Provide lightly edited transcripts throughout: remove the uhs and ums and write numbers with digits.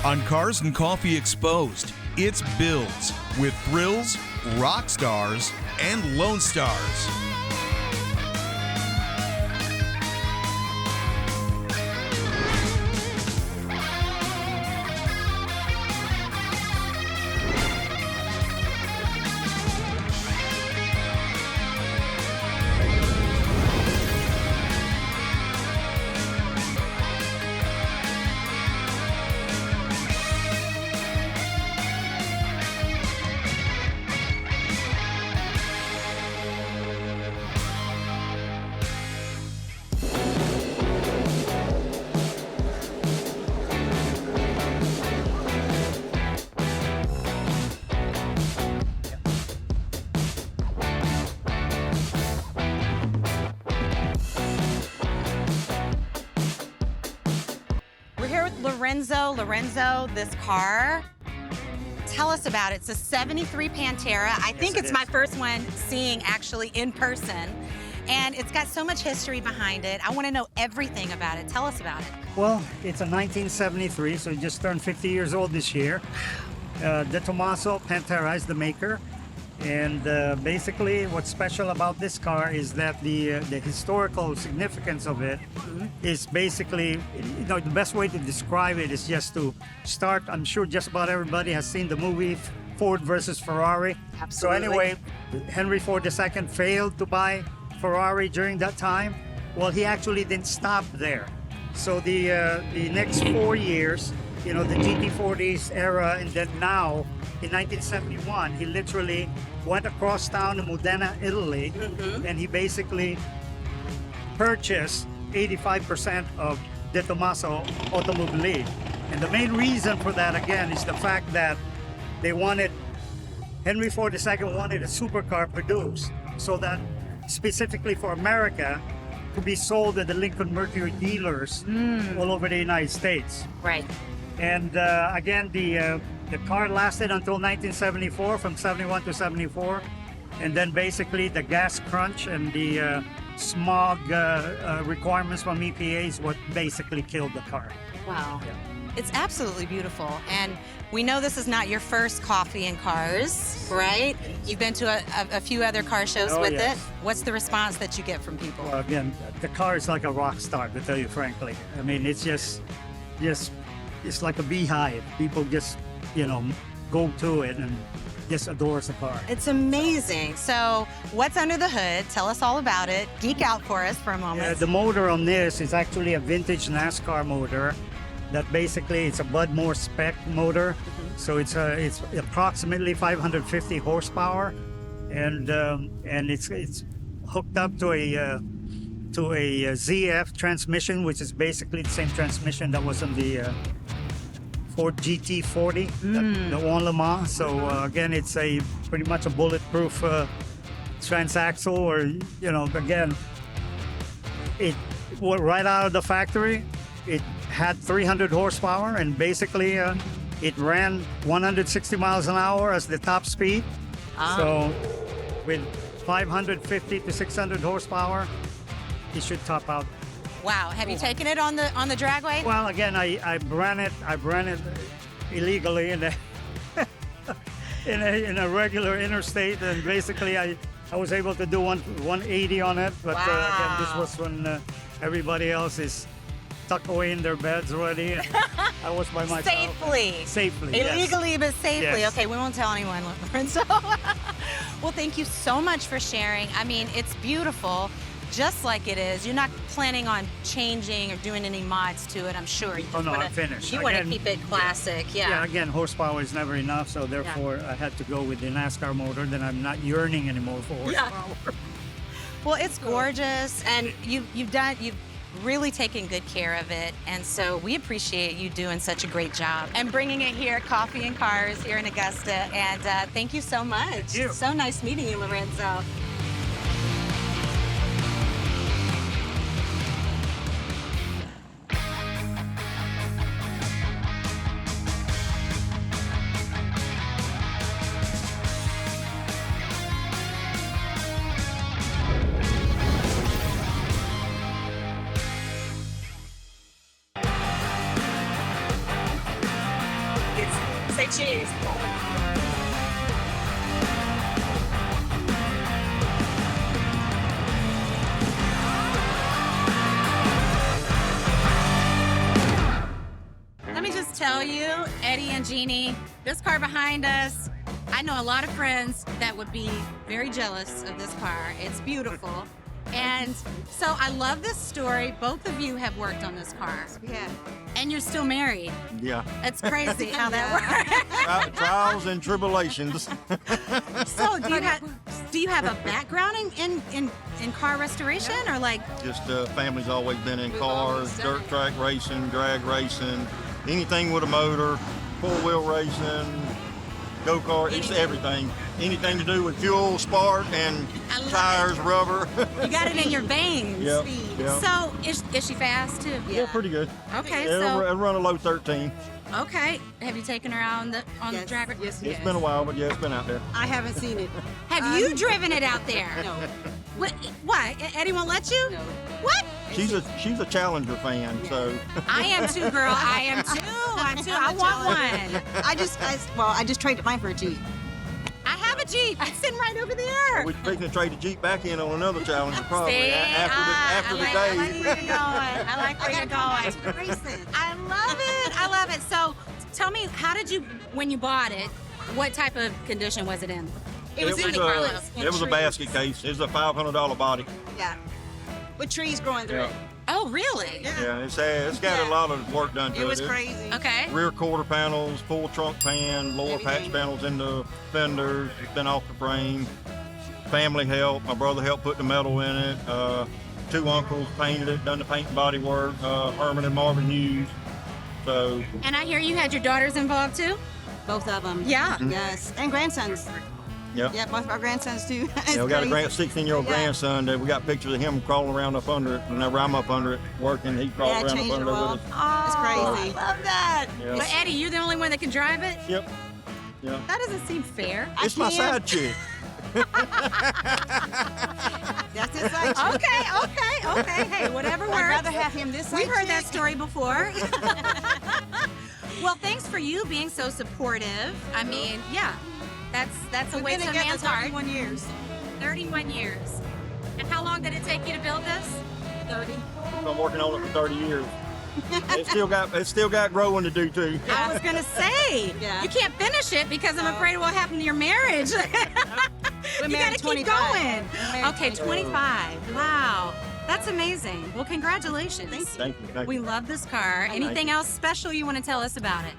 On Cars and Coffee Exposed, it's Builds with thrills, Rockstars, and Lonestars. Lorenzo, this car, tell us about it. It's a 73 Pantera. I think it's my first one seeing actually in person. And it's got so much history behind it. I want to know everything about it. Tell us about it. Well, it's a 1973, so it just turned 50 years old this year. De Tomaso Pantera is the maker. And basically what's special about this car is that the historical significance of it is basically, the best way to describe it is just to start. I'm sure just about everybody has seen the movie Ford versus Ferrari. Absolutely. So anyway, Henry Ford II failed to buy Ferrari during that time. Well, he actually didn't stop there. So the next 4 years, the GT40s era, and then now, in 1971, he literally went across town to Modena, Italy, and he basically purchased 85% of De Tomaso Automobili. And the main reason for that, again, is the fact that Henry Ford II wanted a supercar produced so that specifically for America to be sold at the Lincoln Mercury dealers all over the United States. Right. And again, the car lasted until 1974, from 71 to 74. And then basically the gas crunch and the smog requirements from EPA is what basically killed the car. Wow. Yeah. It's absolutely beautiful. And we know this is not your first coffee and cars, right? You've been to a few other car shows with yes. it. What's the response that you get from people? Well, again, the car is like a rock star, to tell you frankly. I mean, it's just it's like a beehive. People just, go to it and just adores the car. It's amazing. So what's under the hood? Tell us all about it. Geek out for us for a moment. The motor on this is actually a vintage NASCAR motor that basically it's a Bud Moore spec motor. So it's approximately 550 horsepower, and it's hooked up to a ZF transmission, which is basically the same transmission that was on the Ford GT40 that won Le Mans. So again, it's pretty much a bulletproof transaxle, or again, it right out of the factory. It had 300 horsepower, and basically it ran 160 miles an hour as the top speed. So with 550 to 600 horsepower, it should top out. Wow. Have you taken it on the dragway? Well, again, I ran it illegally in a regular interstate, and basically I was able to do 180 on it. But again, this was when everybody else is tucked away in their beds already. And I was by myself. Safely. Illegally, yes. but safely. Yes. Okay, we won't tell anyone, Lorenzo. Well, thank you so much for sharing. I mean, it's beautiful, just like it is. You're not planning on changing or doing any mods to it, I'm sure. I'm finished. You want to keep it classic, Yeah, again, horsepower is never enough, so therefore I had to go with the NASCAR motor. Then I'm not yearning anymore for horsepower. Well, it's gorgeous, and you've really taken good care of it, and so we appreciate you doing such a great job and bringing it here at Coffee and Cars here in Augusta. And thank you so much. Thank you. So nice meeting you, Lorenzo. cheese. Let me just tell you, Eddie and Jeannie, this car behind us, I know a lot of friends that would be very jealous of this car. It's beautiful. And so I love this story. Both of you have worked on this car. Yeah. And you're still married. Yeah. It's crazy how that works. Trials and tribulations. So do you have a background in car restoration or like? Just family's always been in cars, dirt track racing, drag racing, anything with a motor, four-wheel racing, go-kart, it's everything. Anything to do with fuel, spark, and tires, rubber. You got it in your veins. Yep. So is she fast too? Yeah, pretty good. Okay, Yeah, so it'll run a low 13. okay. Have you taken her out on the drag? Yes, It's been a while, but yeah, it's been out there. I haven't seen it. Have you driven it out there? No. What? Eddie won't let you? No. What? She's a Challenger fan, so. I am too, girl. I am too. I want one. I just traded mine for a Jeep. I have a Jeep. It's sitting right over there. We're fixing to trade the Jeep back in on another Challenger probably See? after the I day. like where you're going. I like where you're going. To the racing. I love it. I love it. So tell me, how did you, when you bought it, what type of condition was it in? It was in the a, Carlos. it was a basket case. It was a $500 body. Yeah. With trees growing through it. Oh, really? Yeah, it's got a lot of work done to it. It was crazy. Okay. Rear quarter panels, full trunk pan, lower patch Everything. panels in the fenders. It's been off the frame. Family help. My brother helped put the metal in it. Two uncles painted it, done the paint and body work. Herman and Marvin Hughes. So And I hear you had your daughters involved too? Both of them. Yeah. Yes. And grandsons. yep. Yeah, both of our grandsons too. Yeah, we got a 16-year-old Yeah. grandson that we got pictures of him crawling around up under it. Whenever I'm up under it working, he crawls Yeah, around up changed under it it all. with us. Oh, It's crazy. I love that. Yeah. But Eddie, you're the only one that can drive it? Yep. Yeah. That doesn't seem fair. It's my can't. side chick. That's his side chick. Okay. Hey, whatever works. I'd rather have him this side We've heard chick. that story before. Well, thanks for you being so supportive. I mean, yeah, that's a We've weight been to a together man's heart. 31 years. 31 years. And how long did it take you to build this? 30. I've been working on it for 30 years. It's still got growing to do too. I was gonna say, Yeah. you can't finish it because I'm afraid of what happened to your marriage. We're You married gotta keep 25. going. We're married Okay, 25. Wow, that's amazing. Well, congratulations. Thank you. We love this car. Anything else special you want to tell us about it?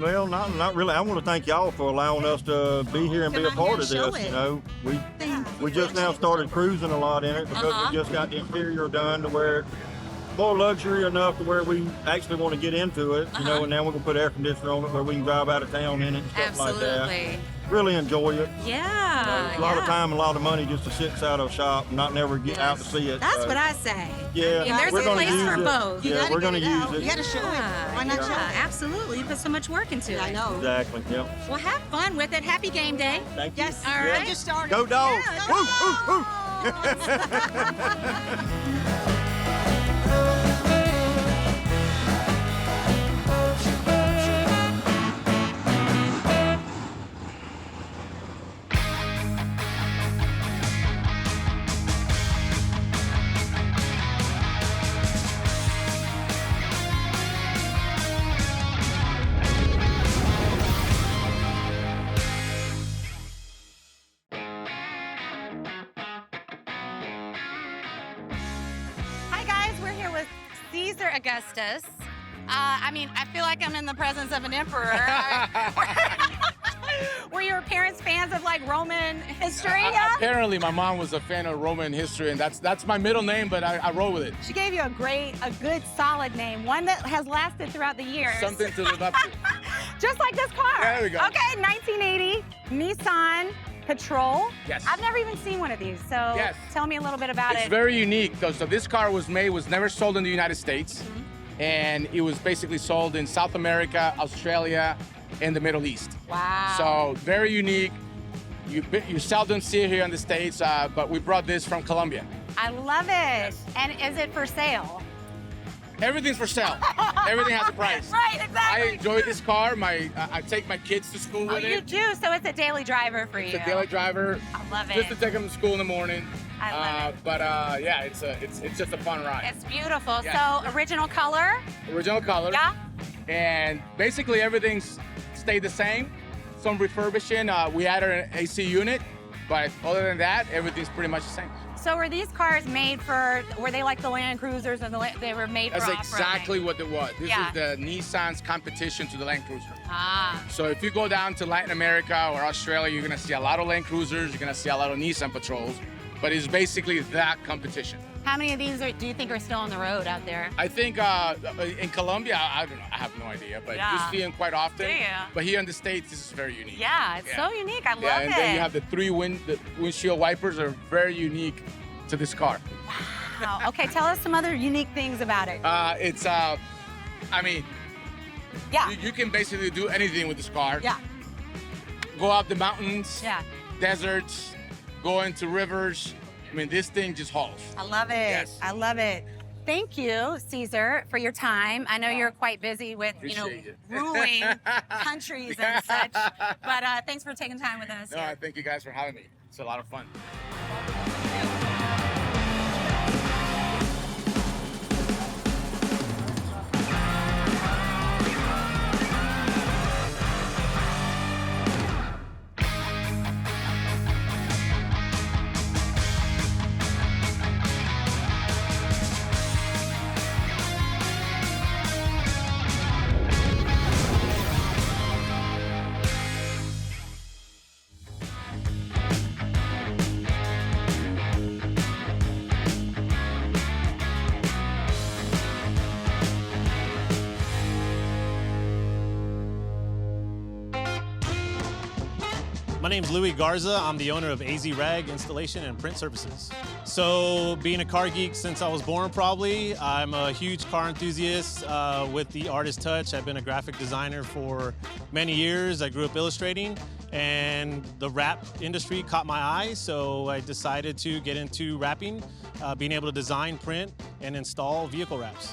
Well, not really. I want to thank y'all for allowing us to be here and be a Come out part of here and this. show You it. know, we just now started cruising a lot in it because we just got the interior done to where it's more luxury enough to where we actually want to get into it. You know, and now we're gonna put air conditioner on it where we can drive out of town in it and stuff like that. Absolutely. Really enjoy it. Yeah. A lot of time, a lot of money just to sit inside of a shop and not never get out to see it. That's so, what I say. Yeah, And there's we're a gonna place use for it. both. Yeah, gotta we're get gonna it use out. it. You gotta show it. Why not show it? Absolutely. You put so much work into it. I know. Exactly. Yep. Well, have fun with it. Happy game day. Thank you. Yes. All We right. just started. Go dogs! Yeah, Woo, woo, woo. Hi, guys. We're here with Caesar Augustus. I mean, I feel like I'm in the presence of an emperor. Were your parents fans of like Roman history? Yeah? Apparently, my mom was a fan of Roman history, and that's my middle name, but I roll with it. She gave you a good, solid name, one that has lasted throughout the years. Something to live up to. Just like this car. There we go. Okay, 1980 Nissan Patrol. Yes. I've never even seen one of these, so Yes. tell me a little bit about It's it. very unique, though. So this car was never sold in the United States, and it was basically sold in South America, Australia, and the Middle East. Wow. So very unique. You seldom see it here in the States, but we brought this from Colombia. I love it. And is it for sale? Everything's for sale. Everything has a price. Right, exactly. I enjoy this car. I take my kids to school Oh, with you it. do? So it's a daily driver for you. It's a daily driver. I love it. Just to take them to school in the morning. I love it. But yeah, it's just a fun ride. It's beautiful. Yeah. So original color? Original color. Yeah. And basically everything's stayed the same. Some refurbishing. We added an AC unit, but other than that, everything's pretty much the same. So were these cars made for, were they like the Land Cruisers and they were made That's for exactly off-roading? what it was. This Yeah. is the Nissan's competition to the Land Cruiser. Ah, So if you go down to Latin America or Australia, you're gonna see a lot of Land Cruisers, you're gonna see a lot of Nissan Patrols, but it's basically that competition. how many of these do you think are still on the road out there? I think in Colombia, I don't know, I have no idea, but Yeah. you see them quite often. Do you? But here in the States, this is very unique. Yeah, it's so unique. I love Yeah, and it. then you have the the windshield wipers are very unique to this car. Wow. Okay, tell us some other unique things about it. It's, I mean, Yeah. you can basically do anything with this car. Yeah. Go up the mountains, Yeah. deserts, go into rivers. I mean, this thing just hauls. I love it. Yes. I love it. Thank you, Caesar, for your time. I know you're quite busy with, Appreciate it. ruling countries and such. But thanks for taking time with us. No, I thank you guys for having me. It's a lot of fun. My name's Louis Garza. I'm the owner of AZ Rag Installation and Print Services. So being a car geek since I was born probably, I'm a huge car enthusiast with the artist touch. I've been a graphic designer for many years. I grew up illustrating and the rap industry caught my eye, so I decided to get into rapping, being able to design, print, and install vehicle wraps.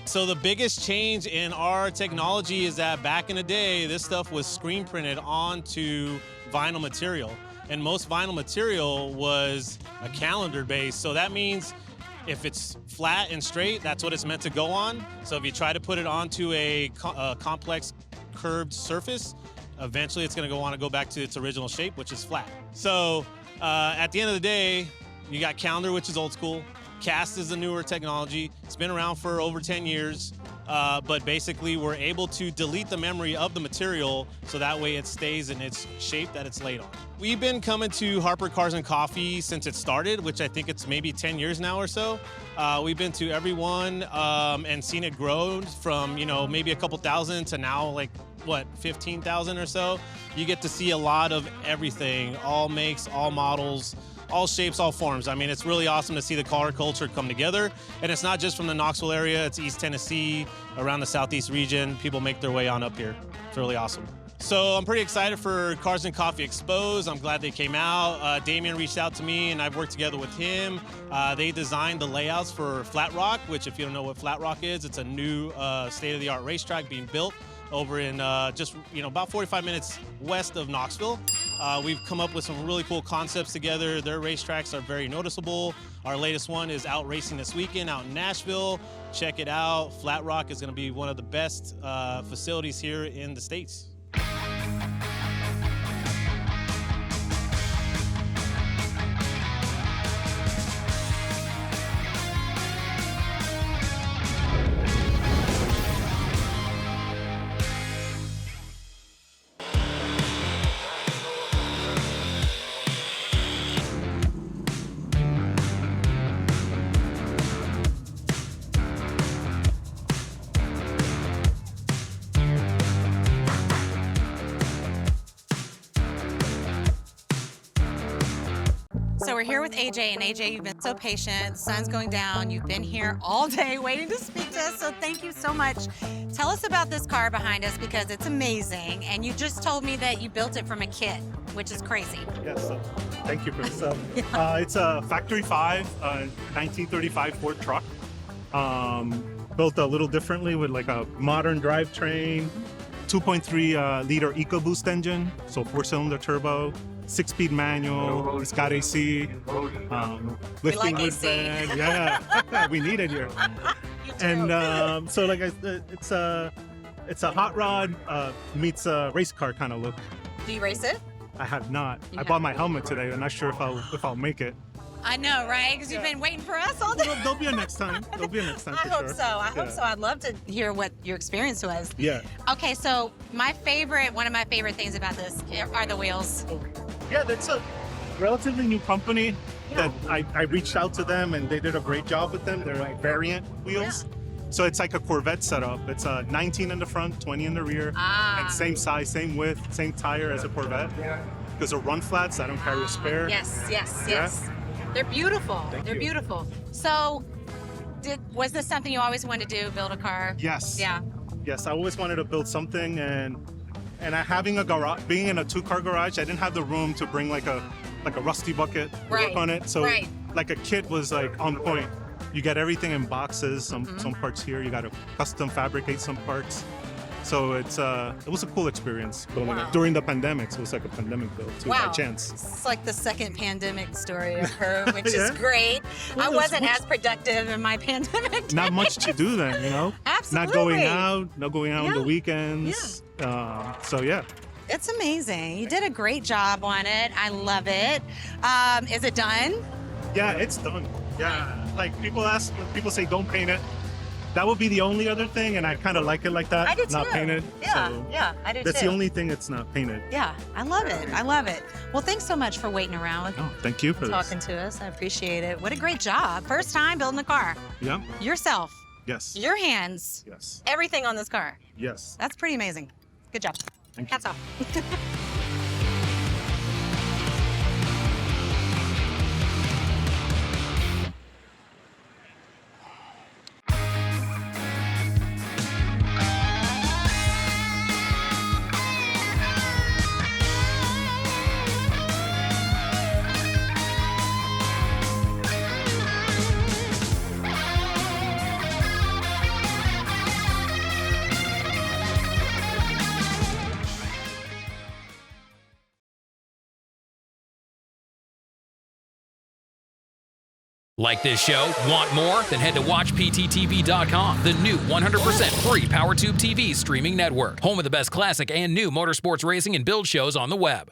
So the biggest change in our technology is that back in the day, this stuff was screen printed onto vinyl material. And most vinyl material was a calendar base. So that means if it's flat and straight, that's what it's meant to go on. So if you try to put it onto a complex curved surface, eventually it's gonna go back to its original shape, which is flat. So at the end of the day, you got calendar, which is old school. Cast is a newer technology. It's been around for over 10 years, but basically we're able to delete the memory of the material so that way it stays in its shape that it's laid on. We've been coming to Harper Cars and Coffee since it started, which I think it's maybe 10 years now or so. We've been to every one and seen it grow from, maybe a couple thousand to now like, 15,000 or so. You get to see a lot of everything, all makes, all models, all shapes, all forms. I mean, it's really awesome to see the car culture come together. And it's not just from the Knoxville area, it's East Tennessee, around the Southeast region. People make their way on up here. It's really awesome. So I'm pretty excited for Cars and Coffee Exposed. I'm glad they came out. Damien reached out to me and I've worked together with him. They designed the layouts for Flat Rock, which if you don't know what Flat Rock is, it's a new state-of-the-art racetrack being built over in just about 45 minutes west of Knoxville. We've come up with some really cool concepts together. Their racetracks are very noticeable. Our latest one is out racing this weekend out in Nashville. Check it out. Flat Rock is going to be one of the best facilities here in the States. So we're here with AJ, and AJ, you've been so patient. The sun's going down. You've been here all day waiting to speak to us, so thank you so much. Tell us about this car behind us because it's amazing, and you just told me that you built it from a kit, which is crazy. Yes, thank you for this. It's a Factory 5, 1935 Ford truck. built a little differently with like a modern drivetrain, 2.3 liter EcoBoost engine, so 4-cylinder turbo, 6-speed manual. It's got AC, lifting like hood AC. bed. Yeah, we need it here. And so like it's a hot rod meets a race car kind of look. Do you race it? I have not. You I bought my haven't. helmet today. I'm not sure if I'll make it. I know, right? Because you've been waiting for us all day. There'll be a next time. There'll be a next time. I for hope sure. so. I hope Yeah. so. I'd love to hear what your experience was. Yeah. Okay, so one of my favorite things about this are the wheels. Yeah, that's a relatively new company that I reached out to them and they did a great job with them. They're like variant wheels. So it's like a Corvette setup. It's a 19 in the front, 20 in the rear, and same size, same width, same tire as a Corvette. Because they're run flats, I don't carry a spare. Yes, yes, Yeah. yes. They're beautiful. They're you. beautiful. So, was this something you always wanted to do, build a car? Yes. Yeah. Yes, I always wanted to build something, and having a garage, being in a 2-car garage, I didn't have the room to bring like a rusty bucket to Right, work on it. So right. like a kit was like on point. You get everything in boxes, some parts here. You got to custom fabricate some parts. So it was a cool experience building Wow. it during the pandemic. So it was like a pandemic build too, by Wow. chance. It's like the second pandemic story of her, which is Yeah. great. Well, I there's wasn't much- as productive in my pandemic. Not much to do then, you know. Absolutely. Not going out, not going out on the Yeah. weekends. So yeah. It's amazing. You did a great job on it. I love it. Is it done? Yeah, it's done. Yeah, like people say don't paint it. That would be the only other thing, and I kind of like it like that. I do not too. painted. Yeah, so yeah, I do that's too. the only thing that's not painted. Yeah, I love it. I love it. Well, thanks so much for waiting around, Oh, thank you for talking to us. I appreciate it. What a great job. First time building a car. this. Yeah. Yourself, Yes. your hands, Yes. everything on this car. Yes. That's pretty amazing. Good job. Thank you. Hats off. Like this show? Want more? Then head to WatchPTTV.com, the new 100% free PowerTube TV streaming network. Home of the best classic and new motorsports racing and build shows on the web.